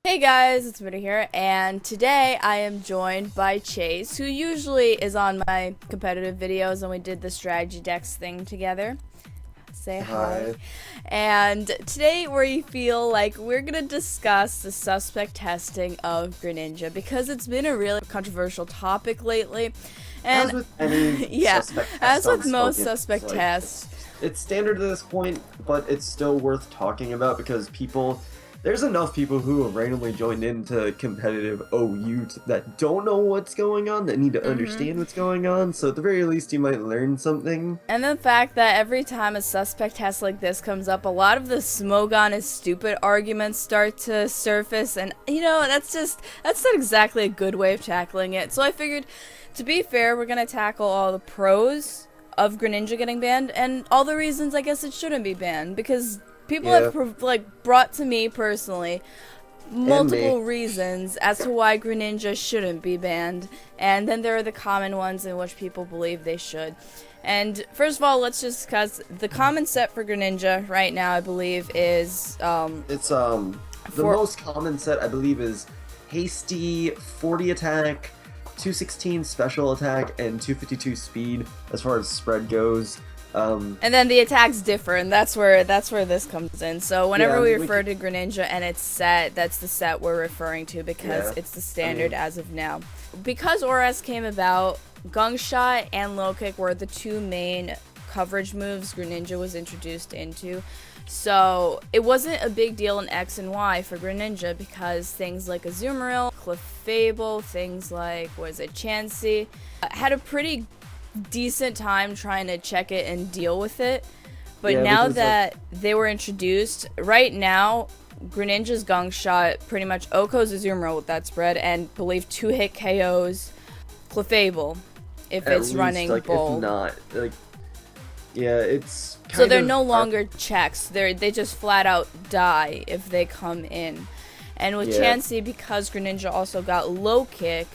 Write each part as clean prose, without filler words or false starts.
Hey guys, it's Mooty here, and today I am joined by Chase, who usually is on my competitive videos, and we did the strategy decks thing together. Say hi. And today we feel like we're gonna discuss the suspect testing of Greninja, because it's been a really controversial topic lately. And as with any yeah, suspect test as with on most Smogon, suspect it's tests. It's standard at this point, but it's still worth talking about because there's enough people who have randomly joined into competitive OU that don't know what's going on, that need to understand what's going on, so at the very least you might learn something. And the fact that every time a suspect test like this comes up, a lot of the Smogon is stupid arguments start to surface, and you know, that's not exactly a good way of tackling it. So I figured, to be fair, we're gonna tackle all the pros of Greninja getting banned and all the reasons I guess it shouldn't be banned, because people have brought to me personally multiple reasons as to why Greninja shouldn't be banned, and then there are the common ones in which people believe they should. And first of all, let's just discuss the common set for Greninja right now. I believe is the most common set, I believe, is hasty 40 attack, 216 special attack, and 252 speed as far as spread goes. And then the attacks differ, and that's where this comes in. So whenever we refer to Greninja and its set, that's the set we're referring to, because it's the standard as of now. Because ORAS came about, Gong Shot and Low Kick were the two main coverage moves Greninja was introduced into. So it wasn't a big deal in X and Y for Greninja, because things like Azumarill, Clefable, things like, Chansey, had a pretty decent time trying to check it and deal with it. But now that they were introduced, right now Greninja's Gong Shot pretty much OHKOs Azumarill with that spread, and believe 2-hit KOs Clefable if it's running Bull. If not, it's kind so they're no longer checks. They just flat out die if they come in. And with Chansey, because Greninja also got Low Kick,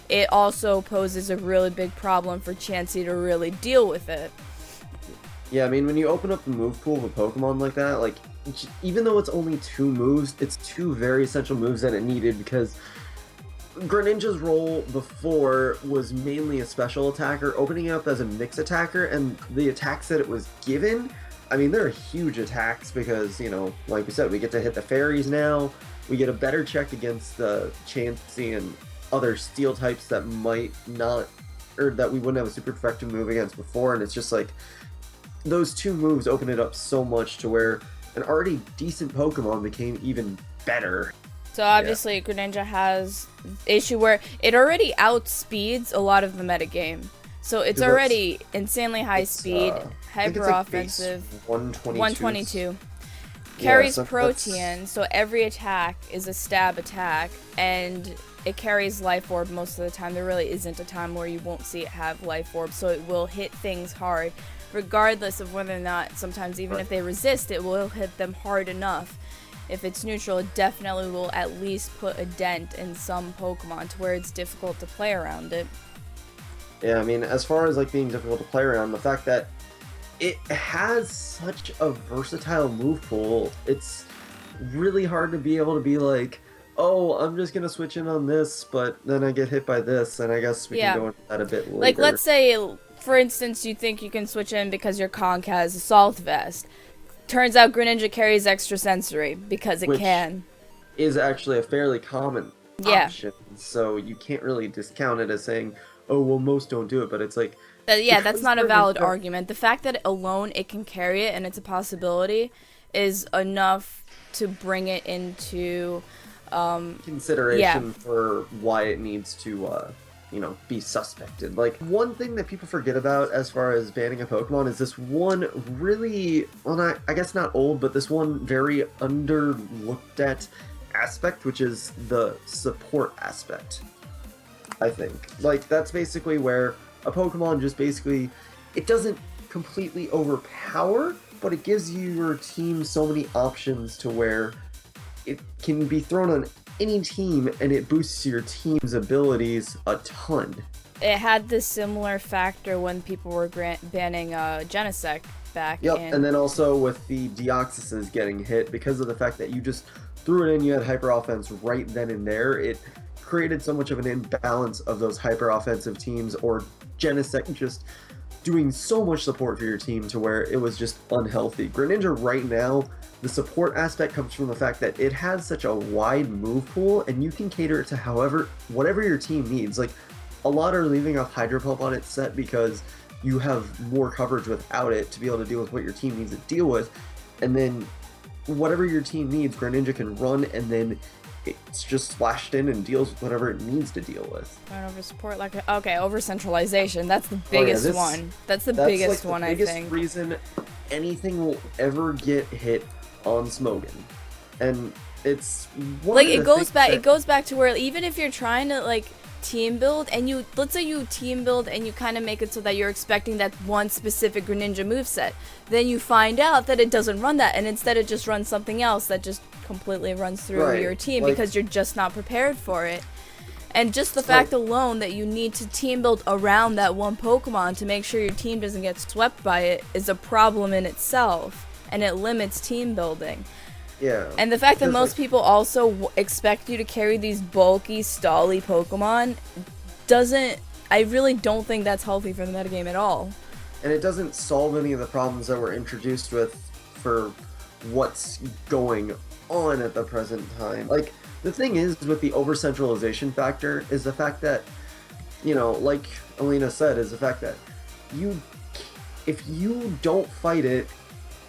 it also poses a really big problem for Chansey to really deal with it. Yeah, I mean, when you open up the move pool of a Pokemon like that, like, even though it's only 2 moves, it's 2 very essential moves that it needed, because Greninja's role before was mainly a special attacker, opening up as a mix attacker, and the attacks that it was given, I mean, they're huge attacks because, you know, like we said, we get to hit the fairies now, we get a better check against the Chansey and other steel types that might not, or that we wouldn't have a super effective move against before, and it's just like, those 2 moves open it up so much to where an already decent Pokemon became even better. So obviously Greninja has issue where it already outspeeds a lot of the metagame. So it's already insanely high speed, hyper offensive, 122. Carries Protean, so every attack is a stab attack, and it carries Life Orb most of the time. There really isn't a time where you won't see it have Life Orb, so it will hit things hard, regardless of whether or not, sometimes even if they resist, it will hit them hard enough. If it's neutral, it definitely will at least put a dent in some Pokemon to where it's difficult to play around it. Yeah, I mean, as far as like being difficult to play around, the fact that it has such a versatile move pool, it's really hard to be able to be like, oh, I'm just gonna switch in on this, but then I get hit by this, and I guess we can go into that a bit later. Like, let's say, for instance, you think you can switch in because your Conk has Assault Vest. Turns out Greninja carries Extra Sensory because it can. Is actually a fairly common option, so you can't really discount it as saying, oh, well, most don't do it, but it's like... that's not a valid argument. The fact that alone it can carry it and it's a possibility is enough to bring it into... consideration for why it needs to, be suspected. Like, one thing that people forget about as far as banning a Pokemon is this one really, well, I guess not old, but this one very underlooked at aspect, which is the support aspect, I think. Like, that's basically where a Pokemon just basically, it doesn't completely overpower, but it gives your team so many options to where it can be thrown on any team and it boosts your team's abilities a ton. It had this similar factor when people were banning Genesect back in. And then also with the Deoxyses getting hit because of the fact that you just threw it in, you had hyper offense right then and there. It created so much of an imbalance of those hyper offensive teams, or Genesect just doing so much support for your team to where it was just unhealthy. Greninja right now, the support aspect comes from the fact that it has such a wide move pool, and you can cater it to whatever your team needs. Like, a lot are leaving off Hydro Pump on its set because you have more coverage without it to be able to deal with what your team needs to deal with. And then whatever your team needs, Greninja can run, and then it's just splashed in and deals with whatever it needs to deal with. Over support, over centralization. That's the biggest one. That's the biggest one, I think. The biggest reason anything will ever get hit on Smogon. And it's one it goes back to where even if you're trying to team build, and let's say you team build and you kind of make it so that you're expecting that one specific Greninja moveset, then you find out that it doesn't run that, and instead it just runs something else that just completely runs through your team because you're just not prepared for it. And just the fact alone that you need to team build around that one Pokemon to make sure your team doesn't get swept by it is a problem in itself, and it limits team building. Yeah. And the fact that most people also expect you to carry these bulky, stally Pokemon I really don't think that's healthy for the metagame at all. And it doesn't solve any of the problems that we're introduced with for what's going on at the present time. Like, the thing is with the over-centralization factor is the fact that, like Elina said, is the fact that if you don't fight it,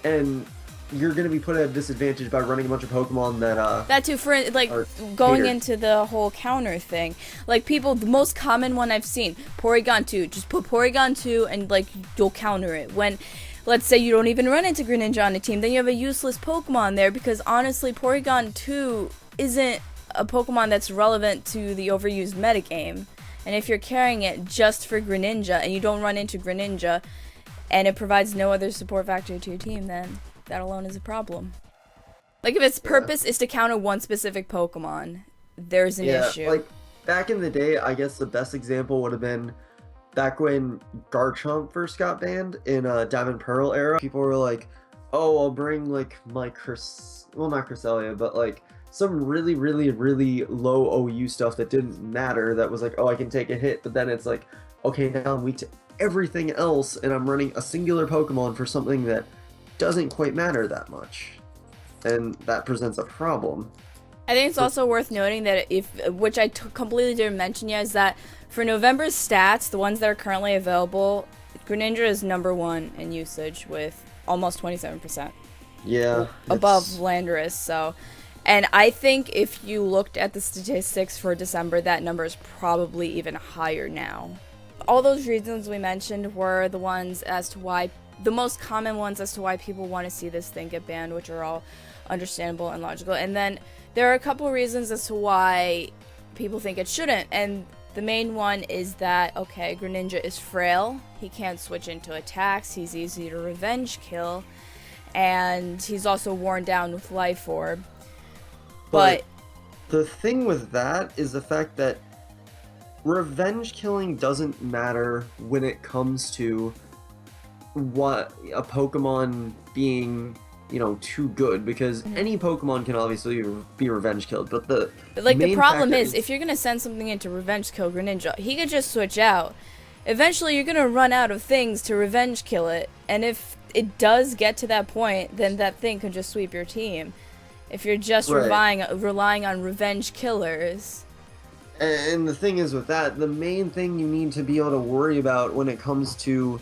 and you're going to be put at a disadvantage by running a bunch of Pokemon that too, for going into the whole counter thing. The most common one I've seen, Porygon 2. Just put Porygon 2 and you'll counter it. When, let's say you don't even run into Greninja on a team, then you have a useless Pokemon there, because honestly Porygon 2 isn't a Pokemon that's relevant to the overused metagame. And if you're carrying it just for Greninja and you don't run into Greninja and it provides no other support factor to your team, then that alone is a problem. If its purpose is to counter one specific Pokemon, there's an issue. Back in the day, I guess the best example would have been back when Garchomp first got banned in Diamond Pearl era. People were like, oh, I'll bring my not Cresselia, but some really, really, really low OU stuff that didn't matter, that was like, oh, I can take a hit, but then it's like, okay, now I'm weak to everything else, and I'm running a singular Pokemon for something that doesn't quite matter that much, and that presents a problem. I think it's also worth noting that which I completely didn't mention yet, is that for November's stats, the ones that are currently available, Greninja is #1 in usage with almost 27%. Yeah. Above Landorus, so. And I think if you looked at the statistics for December, that number is probably even higher now. All those reasons we mentioned were the most common ones as to why people want to see this thing get banned, which are all understandable and logical. And then there are a couple reasons as to why people think it shouldn't. And the main one is that, okay, Greninja is frail, he can't switch into attacks, he's easy to revenge kill, and he's also worn down with Life Orb. But the thing with that is the fact that revenge killing doesn't matter when it comes to what a Pokemon being, too good, because any Pokemon can obviously be revenge killed, but the problem is, if you're gonna send something in to revenge kill Greninja, he could just switch out. Eventually you're gonna run out of things to revenge kill it, and if it does get to that point, then that thing could just sweep your team. If you're just relying on revenge killers. And the thing is with that, the main thing you need to be able to worry about when it comes to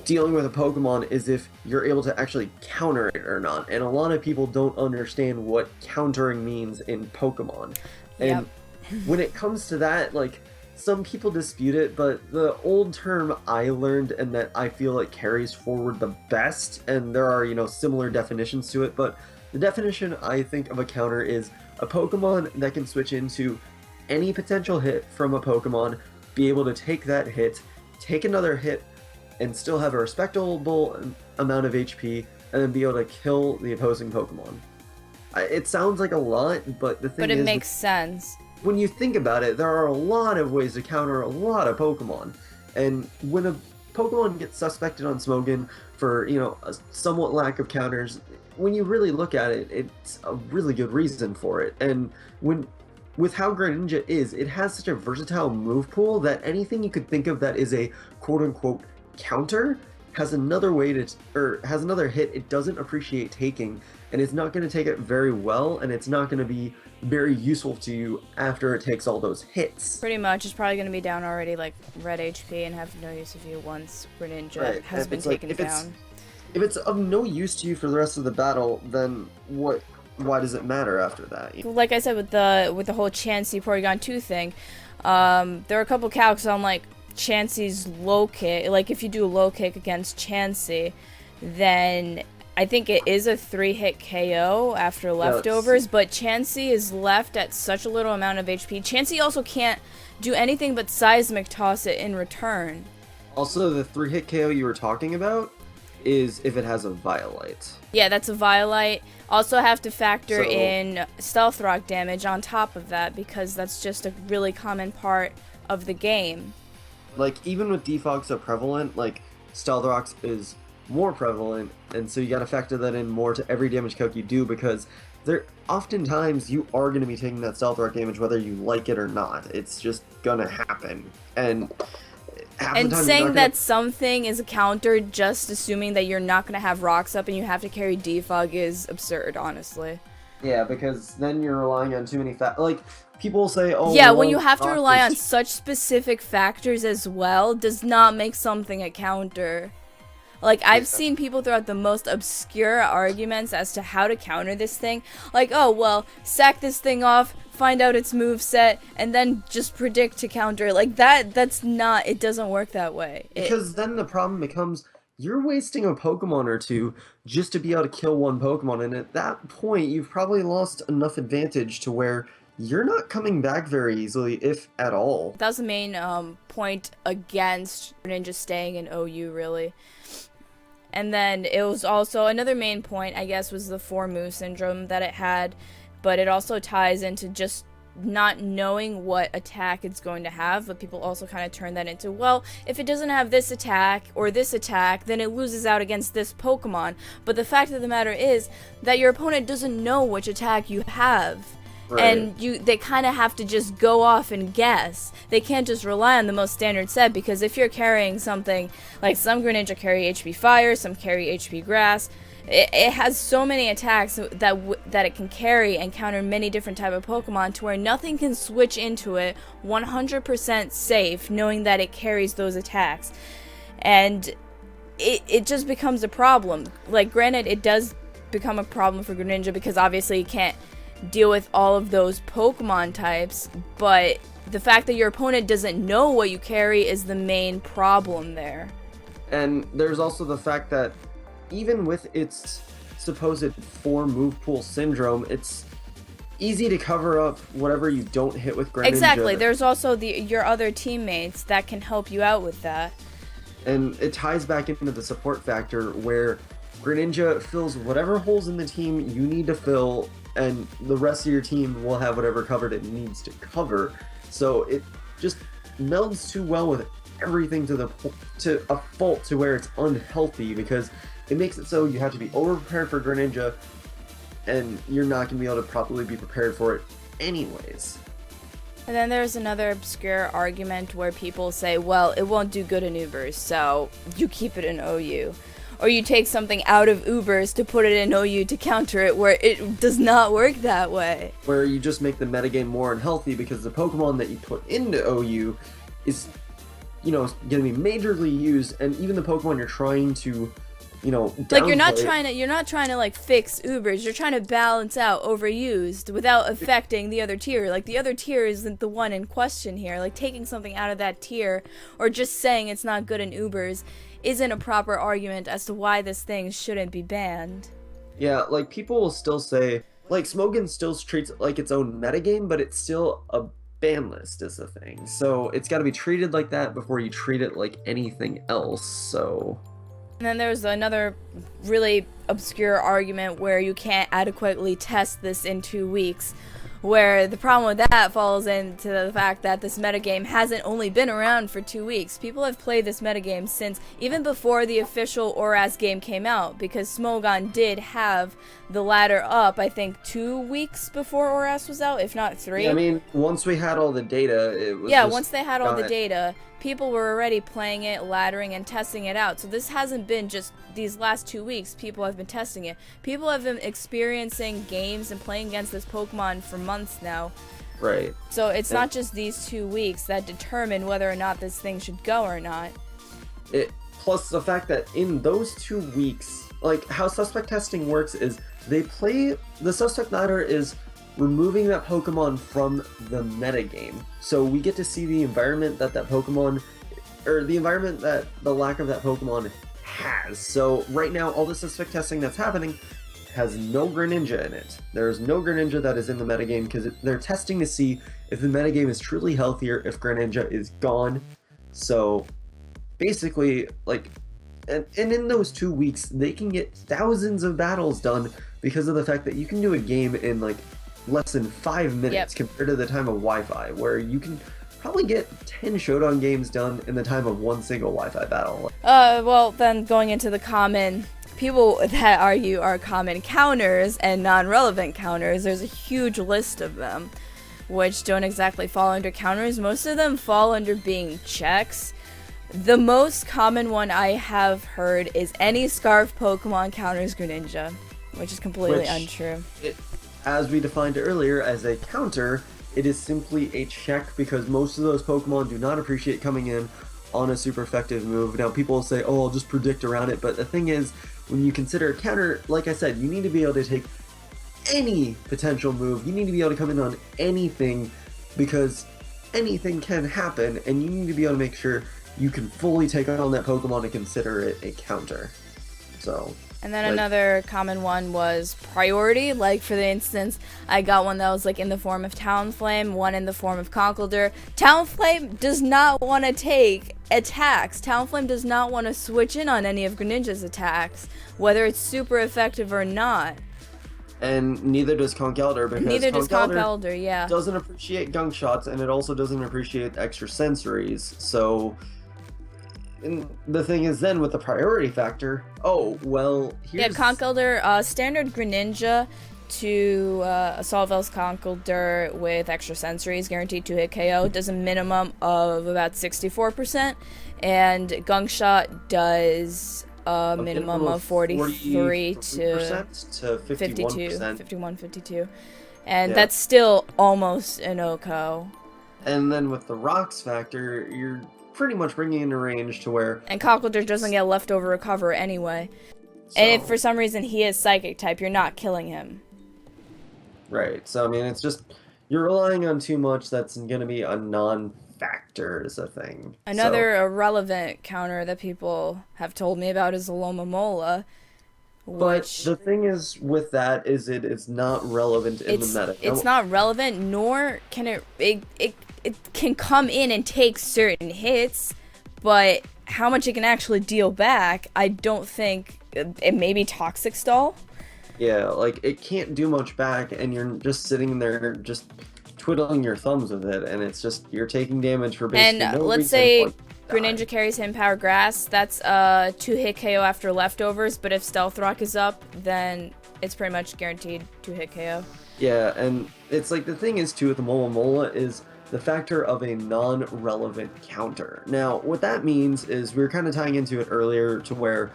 dealing with a Pokemon is if you're able to actually counter it or not. And a lot of people don't understand what countering means in Pokemon. And when it comes to that, some people dispute it, but the old term I learned and that I feel carries forward the best, and there are, similar definitions to it, but the definition I think of a counter is a Pokemon that can switch into any potential hit from a Pokemon, be able to take that hit, take another hit, and still have a respectable amount of HP, and then be able to kill the opposing Pokemon. It sounds like a lot, but the thing is... But it makes sense. When you think about it, there are a lot of ways to counter a lot of Pokemon. And when a Pokemon get suspected on Smogon for, you know, a somewhat lack of counters. When you really look at it, it's a really good reason for it. And with how Greninja is, it has such a versatile move pool that anything you could think of that is a quote-unquote counter has another has another hit it doesn't appreciate taking, and it's not going to take it very well, and it's not going to be very useful to you after it takes all those hits. Pretty much, it's probably going to be down already, like, red HP, and have no use of you once Greninja has been taken down. If it's of no use to you for the rest of the battle, then why does it matter after that? Like I said, with the whole Chansey Porygon 2 thing, there are a couple calcs on, like, Chansey's low kick. Like, if you do a low kick against Chansey, then I think it is a 3-hit KO after leftovers, but Chansey is left at such a little amount of HP. Chansey also can't do anything but seismic toss it in return. Also, the 3-hit KO you were talking about is if it has a Violite. Yeah, that's a Violite. Also have to factor in Stealth Rock damage on top of that, because that's just a really common part of the game. Like, even with Defog so prevalent, like, Stealth Rocks is more prevalent, and so you gotta factor that in more to every damage calc you do, because oftentimes you are gonna be taking that Stealth Rock damage whether you like it or not. It's just gonna happen. And saying that something is a counter just assuming that you're not gonna have rocks up and you have to carry Defog is absurd, honestly. Yeah, because then you're relying on too many like, people say, oh, yeah, when you have to rely on such specific factors as well, does not make something a counter. Like, I've seen people throw out the most obscure arguments as to how to counter this thing. Like, oh, well, sack this thing off, find out its moveset, and then just predict to counter. Like, that's not, it doesn't work that way. Because then the problem becomes, you're wasting a Pokemon or two just to be able to kill one Pokemon, and at that point, you've probably lost enough advantage to where you're not coming back very easily, if at all. That was the main point against Greninja staying in OU, really. And then it was also another main point, I guess, was the 4-move syndrome that it had, but it also ties into just not knowing what attack it's going to have, but people also kind of turn that into, well, if it doesn't have this attack or this attack, then it loses out against this Pokemon. But the fact of the matter is that your opponent doesn't know which attack you have. Right. And they kind of have to just go off and guess. They can't just rely on the most standard set, because if you're carrying something, like some Greninja carry HP Fire, some carry HP Grass, it has so many attacks that it can carry and counter many different type of Pokemon to where nothing can switch into it 100% safe, knowing that it carries those attacks. And it just becomes a problem. Like, granted, it does become a problem for Greninja because obviously you can't deal with all of those Pokemon types, but the fact that your opponent doesn't know what you carry is the main problem there. And there's also the fact that even with its supposed 4-move pool syndrome, it's easy to cover up whatever you don't hit with Greninja. Exactly, there's also your other teammates that can help you out with that. And it ties back into the support factor where Greninja fills whatever holes in the team you need to fill, and the rest of your team will have whatever covered it needs to cover. So it just melds too well with everything to a fault to where it's unhealthy, because it makes it so you have to be over-prepared for Greninja, and you're not going to be able to properly be prepared for it anyways. And then there's another obscure argument where people say, well, it won't do good in Ubers, so you keep it in OU. Or you take something out of Ubers to put it in OU to counter it, where it does not work that way. Where you just make the metagame more unhealthy because the Pokemon that you put into OU is, you know, going to be majorly used, and even the Pokemon you're trying to, you know, like, you're not trying to like fix Ubers. You're trying to balance out overused without affecting the other tier. Like, the other tier isn't the one in question here. Like, taking something out of that tier or just saying it's not good in Ubers isn't a proper argument as to why this thing shouldn't be banned. Yeah, like, people will still say, like, Smogon still treats it like its own metagame, but it's still a ban list is the thing. So it's got to be treated like that before you treat it like anything else, so... And then there's another really obscure argument where you can't adequately test this in 2 weeks, Where the problem with that falls into the fact that this metagame hasn't only been around for 2 weeks. People have played this metagame since even before the official ORAS game came out, because Smogon did have the ladder up, I think, 2 weeks before ORAS was out, if not 3. Yeah, I mean, once we had all the data, it was once they had all the data, people were already playing it, laddering, and testing it out. So this hasn't been just these last 2 weeks. People have been testing it. People have been experiencing games and playing against this Pokemon for months now. Right. So it's not just these 2 weeks that determine whether or not this thing should go or not. Plus the fact that in those 2 weeks, like how suspect testing works is the suspect ladder is removing that Pokemon from the metagame. So we get to see the environment that Pokemon, or the environment that the lack of that Pokemon has. So right now, all the suspect testing that's happening has no Greninja in it. There's no Greninja that is in the metagame because they're testing to see if the metagame is truly healthier if Greninja is gone. So basically, like, and in those 2 weeks, they can get thousands of battles done because of the fact that you can do a game in like less than 5 minutes compared to the time of Wi-Fi, where you can probably get 10 Showdown games done in the time of one single Wi-Fi battle. Well, then going into the common people that argue are common counters and non-relevant counters, there's a huge list of them, which don't exactly fall under counters. Most of them fall under being checks. The most common one I have heard is any Scarf Pokemon counters Greninja, which is completely untrue. As we defined earlier, as a counter, it is simply a check because most of those Pokemon do not appreciate coming in on a super effective move. Now, people will say, oh, I'll just predict around it, but the thing is, when you consider a counter, like I said, you need to be able to take any potential move. You need to be able to come in on anything because anything can happen, and you need to be able to make sure you can fully take on that Pokemon and consider it a counter. So... And then another common one was priority. Like, for the instance, I got one that was like in the form of Talonflame, one in the form of Conkeldurr. Talonflame does not want to take attacks. Talonflame does not want to switch in on any of Greninja's attacks, whether it's super effective or not. And neither does Conkeldurr, because neither does Conkeldurr, yeah. Doesn't appreciate gunk shots, and it also doesn't appreciate extra sensories. So... And the thing is then with the priority factor, Conkeldurr, standard Greninja to Assault Veil's Conkeldurr with extra sensories guaranteed to hit KO does a minimum of about 64%, and Gunk Shot does a minimum of 43 to 51, 52. And that's still almost an OHKO. And then with the Rocks factor, you're pretty much bringing into range to where... And Conkeldurr doesn't get leftover recover anyway. So, and if for some reason he is Psychic type, you're not killing him. Right, so I mean, it's just... You're relying on too much that's going to be a non-factor is a thing. Another irrelevant counter that people have told me about is Alomomola. But the thing is with that is it is not relevant in the meta. It's not relevant, nor can it can come in and take certain hits, but how much it can actually deal back, I don't think. It may be Toxic Stall. Yeah, like, it can't do much back, and you're just sitting there just twiddling your thumbs with it, and it's just, you're taking damage for basically no reason. And let's say Greninja carries him Power Grass, that's 2-hit KO after leftovers, but if Stealth Rock is up, then it's pretty much guaranteed 2-hit KO. Yeah, and it's like, the thing is, too, with the Mola is the factor of a non-relevant counter. Now, what that means is, we were kind of tying into it earlier to where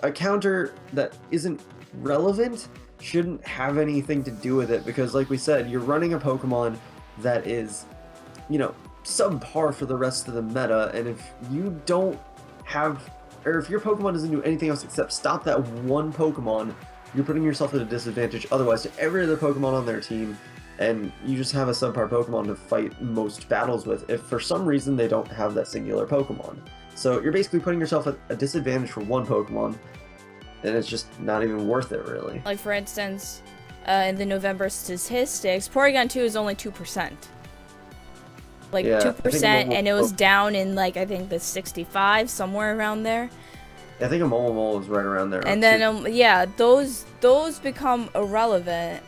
a counter that isn't relevant shouldn't have anything to do with it, because like we said, you're running a Pokemon that is, you know, subpar for the rest of the meta, and if you don't have, or if your Pokemon doesn't do anything else except stop that one Pokemon, you're putting yourself at a disadvantage otherwise to every other Pokemon on their team, and you just have a subpar Pokemon to fight most battles with if for some reason they don't have that singular Pokemon. So you're basically putting yourself at a disadvantage for one Pokemon, and it's just not even worth it, really. Like, for instance, in the November statistics, Porygon 2 is only 2%. Like, 2%, and it was down in, like, I think the 65, somewhere around there. I think a Alomomola is right around there. And then, those become irrelevant.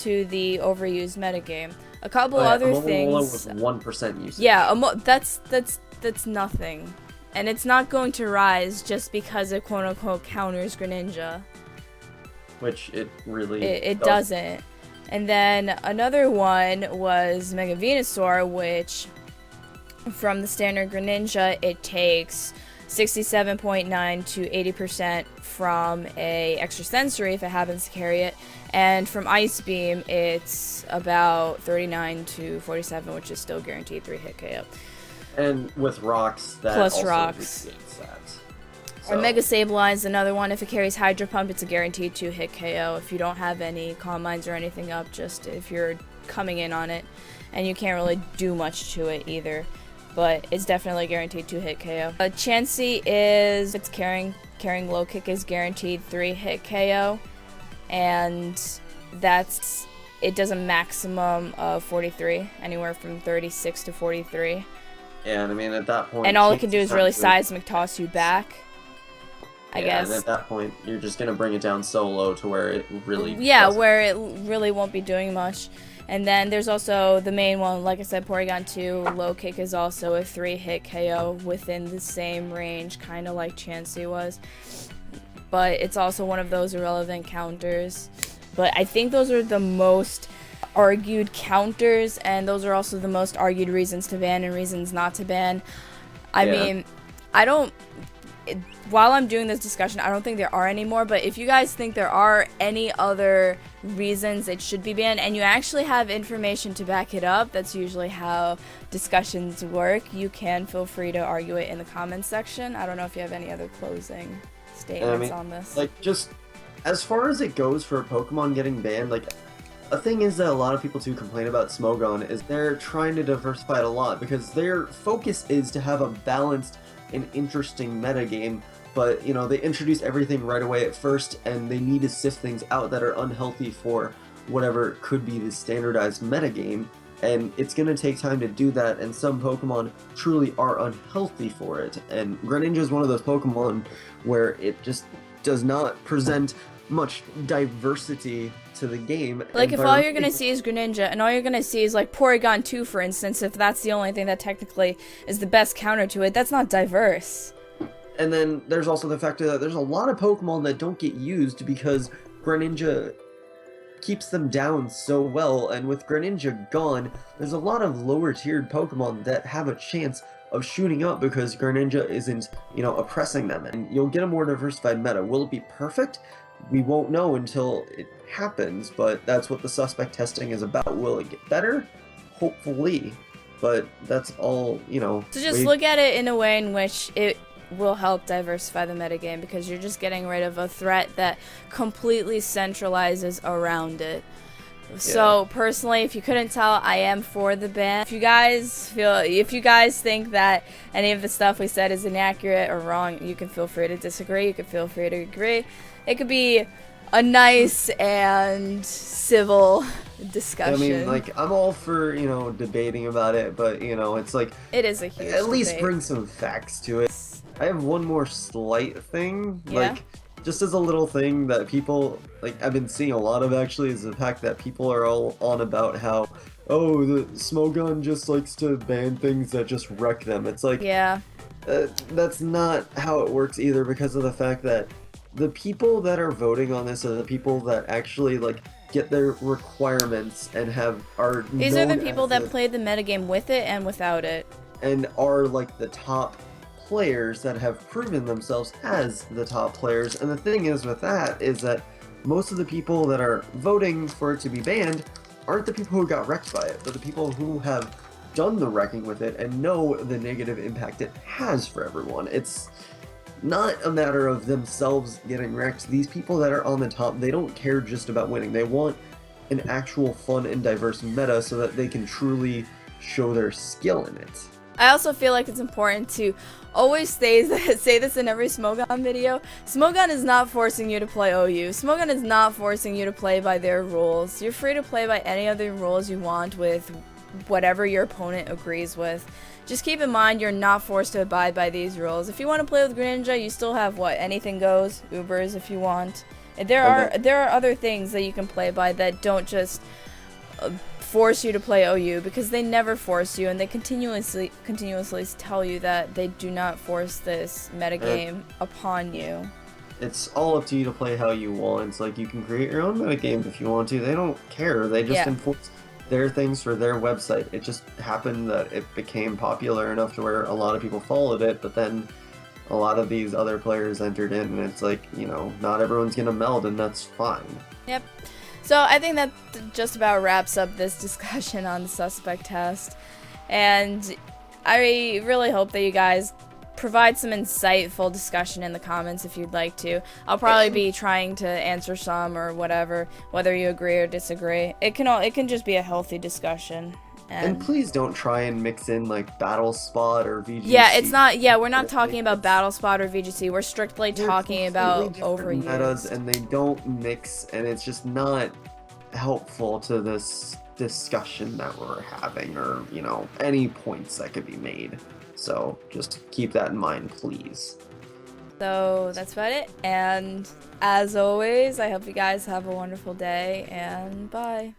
to the overused metagame. A couple other things. Was 1% usage. Yeah, that's nothing, and it's not going to rise just because it quote unquote counters Greninja. Which it really it doesn't. And then another one was Mega Venusaur, which from the standard Greninja it takes 67.9 to 80% from a extra sensory if it happens to carry it, and from Ice Beam it's about 39 to 47, which is still guaranteed 3-hit KO. And with rocks, that plus also rocks. That. Or Mega Sableye, another one. If it carries Hydro Pump, it's a guaranteed 2-hit KO. If you don't have any Calm Minds or anything up, just if you're coming in on it, and you can't really do much to it either. But it's definitely guaranteed 2-hit KO. Chansey is, it's carrying low kick is guaranteed 3-hit KO, and it does a maximum of 43, anywhere from 36 to 43. Yeah, and I mean at that point, and all it can do is really seismic toss you back, I guess. And at that point, you're just gonna bring it down so low to where it really where it really won't be doing much. And then there's also the main one, like I said, Porygon 2, low kick is also a 3-hit KO within the same range, kind of like Chansey was. But it's also one of those irrelevant counters. But I think those are the most argued counters, and those are also the most argued reasons to ban and reasons not to ban. I mean, while I'm doing this discussion, I don't think there are any more, but if you guys think there are any other reasons it should be banned, and you actually have information to back it up, that's usually how discussions work, you can feel free to argue it in the comments section. I don't know if you have any other closing statements on this. Like, just as far as it goes for Pokemon getting banned, like, a thing is that a lot of people too complain about Smogon is they're trying to diversify it a lot, because their focus is to have a balanced and interesting metagame, but you know, they introduce everything right away at first, and they need to sift things out that are unhealthy for whatever could be the standardized metagame, and it's going to take time to do that, and some Pokemon truly are unhealthy for it, and Greninja is one of those Pokemon where it just does not present much diversity to the game. Like, if all you're gonna see is Greninja, and all you're gonna see is like Porygon 2, for instance, if that's the only thing that technically is the best counter to it, that's not diverse. And then there's also the fact that there's a lot of Pokemon that don't get used because Greninja keeps them down so well, and with Greninja gone, there's a lot of lower tiered Pokemon that have a chance of shooting up because Greninja isn't, you know, oppressing them, and you'll get a more diversified meta. Will it be perfect? We won't know until it happens, but that's what the suspect testing is about. Will it get better? Hopefully. But that's all, you know. So just look at it in a way in which it will help diversify the metagame, because you're just getting rid of a threat that completely centralizes around it. Yeah. So personally, if you couldn't tell, I am for the ban. If you guys think that any of the stuff we said is inaccurate or wrong, you can feel free to disagree. You can feel free to agree. It could be a nice and civil discussion. I mean, like, I'm all for, you know, debating about it, but, you know, it's like, it is a huge at least debate. Bring some facts to it. I have one more slight thing, yeah? like, just as a little thing that people, like, I've been seeing a lot of, actually, is the fact that people are all on about how, oh, the Smogon just likes to ban things that just wreck them. It's like, yeah, that's not how it works either, because of the fact that the people that are voting on this are the people that actually, like, get their requirements and are these are the people that play the metagame with it and without it, and are like the top players that have proven themselves as the top players. And the thing is with that is that most of the people that are voting for it to be banned aren't the people who got wrecked by it, but the people who have done the wrecking with it and know the negative impact it has for everyone. It's not a matter of themselves getting wrecked. These people that are on the top, they don't care just about winning. They want an actual fun and diverse meta so that they can truly show their skill in it. I also feel like it's important to always say this in every Smogon video. Smogon is not forcing you to play OU. Smogon is not forcing you to play by their rules. You're free to play by any other rules you want with whatever your opponent agrees with. Just keep in mind you're not forced to abide by these rules. If you want to play with Greninja, you still have what? Anything goes, Ubers if you want. There are other things that you can play by that don't just force you to play OU, because they never force you, and they continuously tell you that they do not force this metagame upon you. It's all up to you to play how you want. Like, you can create your own metagame if you want to. They don't care. They just enforce their things for their website. It just happened that it became popular enough to where a lot of people followed it, but then a lot of these other players entered in, and it's like, you know, not everyone's gonna meld, and that's fine. Yep. So I think that just about wraps up this discussion on the suspect test, and I really hope that you guys provide some insightful discussion in the comments if you'd like to. I'll probably be trying to answer some or whatever, whether you agree or disagree. It can just be a healthy discussion. And please don't try and mix in like Battle Spot or VGC. Yeah, it's not. Yeah, we're not talking about Battle Spot or VGC. We're strictly talking about overuse. Metas, and they don't mix, and it's just not helpful to this discussion that we're having, or, you know, any points that could be made. So just keep that in mind, please. So that's about it. And as always, I hope you guys have a wonderful day, and bye.